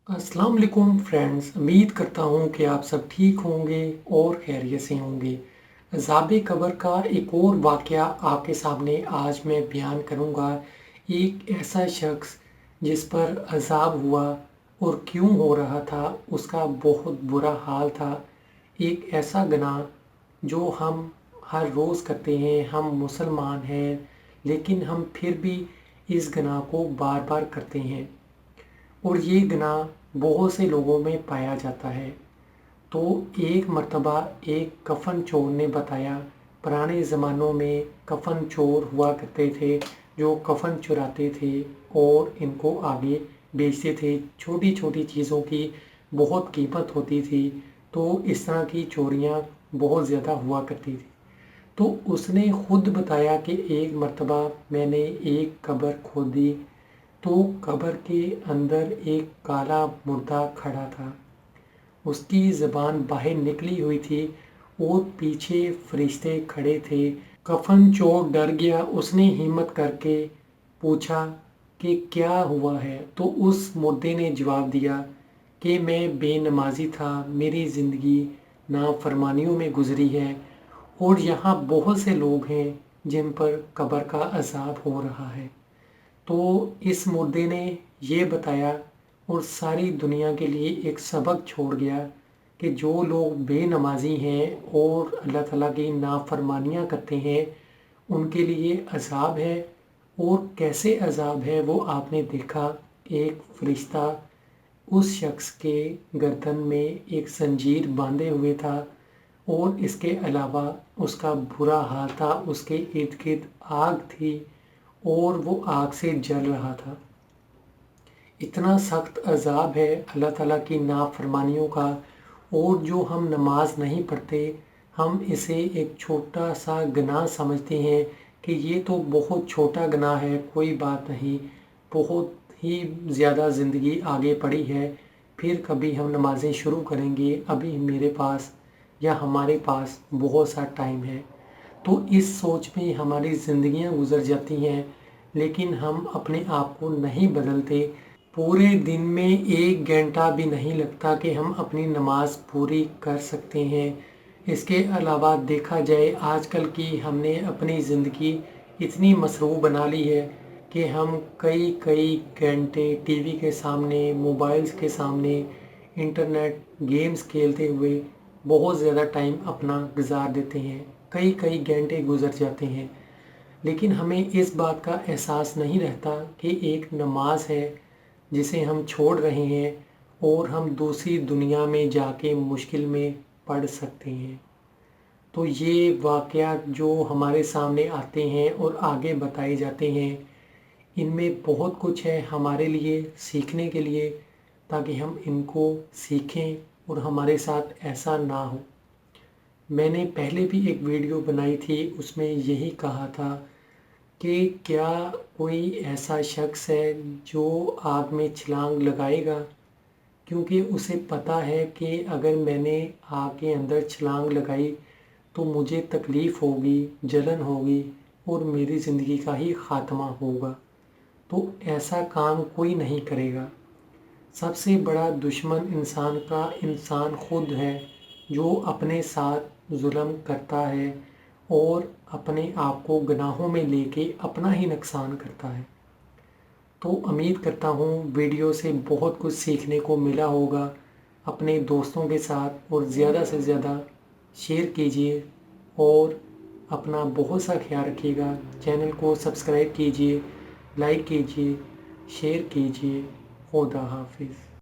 अस्सलाम वालेकुम फ्रेंड्स, उम्मीद करता हूँ कि आप सब ठीक होंगे और खैरियत से होंगे। अज़ाब कब्र का एक और वाक़या आपके सामने आज मैं बयान करूँगा। एक ऐसा शख्स जिस पर अज़ाब हुआ और क्यों हो रहा था, उसका बहुत बुरा हाल था। एक ऐसा गुनाह जो हम हर रोज़ करते हैं, हम मुसलमान हैं, लेकिन हम फिर भी इस गुनाह को बार बार करते हैं और ये गुनाह बहुत से लोगों में पाया जाता है। तो एक मर्तबा एक कफ़न चोर ने बताया, पुराने ज़मानों में कफ़न चोर हुआ करते थे जो कफ़न चुराते थे और इनको आगे बेचते थे। छोटी छोटी चीज़ों की बहुत कीमत होती थी, तो इस तरह की चोरियां बहुत ज़्यादा हुआ करती थी। तो उसने खुद बताया कि एक मर्तबा मैंने एक कब्र खोदी, तो कब्र के अंदर एक काला मुर्दा खड़ा था। उसकी ज़बान बाहर निकली हुई थी और पीछे फरिश्ते खड़े थे। कफन चोर डर गया। उसने हिम्मत करके पूछा कि क्या हुआ है। तो उस मुर्दे ने जवाब दिया कि मैं बेनमाजी था, मेरी ज़िंदगी नाफरमानियों में गुजरी है और यहाँ बहुत से लोग हैं जिन पर कब्र का अज़ाब हो रहा है। तो इस मुर्दे ने ये बताया और सारी दुनिया के लिए एक सबक छोड़ गया कि जो लोग बेनमाजी हैं और अल्लाह ताला की नाफरमानियाँ करते हैं, उनके लिए अज़ाब है। और कैसे अज़ाब है वो आपने देखा। एक फरिश्ता उस शख्स के गर्दन में एक जंजीर बांधे हुए था और इसके अलावा उसका बुरा हाल था। उसके इर्द गिर्द आग थी और वो आग से जल रहा था। इतना सख्त अज़ाब है अल्लाह ताला की नाफरमानियों का। और जो हम नमाज नहीं पढ़ते, हम इसे एक छोटा सा गुनाह समझते हैं कि ये तो बहुत छोटा गुनाह है, कोई बात नहीं, बहुत ही ज़्यादा ज़िंदगी आगे पड़ी है, फिर कभी हम नमाज़ें शुरू करेंगे, अभी मेरे पास या हमारे पास बहुत सा टाइम है। तो इस सोच में हमारी ज़िंदगियां गुजर जाती हैं, लेकिन हम अपने आप को नहीं बदलते। पूरे दिन में 1 घंटा भी नहीं लगता कि हम अपनी नमाज पूरी कर सकते हैं। इसके अलावा देखा जाए, आजकल की हमने अपनी ज़िंदगी इतनी मसरूफ़ बना ली है कि हम कई कई घंटे टीवी के सामने, मोबाइल्स के सामने, इंटरनेट गेम्स खेलते हुए बहुत ज़्यादा टाइम अपना गुजार देते हैं। कई कई घंटे गुजर जाते हैं, लेकिन हमें इस बात का एहसास नहीं रहता कि एक नमाज है जिसे हम छोड़ रहे हैं और हम दूसरी दुनिया में जाके मुश्किल में पड़ सकते हैं। तो ये वाक़या जो हमारे सामने आते हैं और आगे बताए जाते हैं, इनमें बहुत कुछ है हमारे लिए सीखने के लिए, ताकि हम इनको सीखें और हमारे साथ ऐसा ना हो। मैंने पहले भी एक वीडियो बनाई थी, उसमें यही कहा था कि क्या कोई ऐसा शख्स है जो आग में छलांग लगाएगा, क्योंकि उसे पता है कि अगर मैंने आग के अंदर छलांग लगाई तो मुझे तकलीफ़ होगी, जलन होगी और मेरी ज़िंदगी का ही ख़ात्मा होगा। तो ऐसा काम कोई नहीं करेगा। सबसे बड़ा दुश्मन इंसान का इंसान खुद है, जो अपने साथ जुल्म करता है और अपने आप को गुनाहों में लेके अपना ही नुकसान करता है। तो उम्मीद करता हूँ वीडियो से बहुत कुछ सीखने को मिला होगा। अपने दोस्तों के साथ और ज़्यादा से ज़्यादा शेयर कीजिए और अपना बहुत सा ख्याल रखिएगा। चैनल को सब्सक्राइब कीजिए, लाइक कीजिए, शेयर कीजिए। खुदा हाफिज़।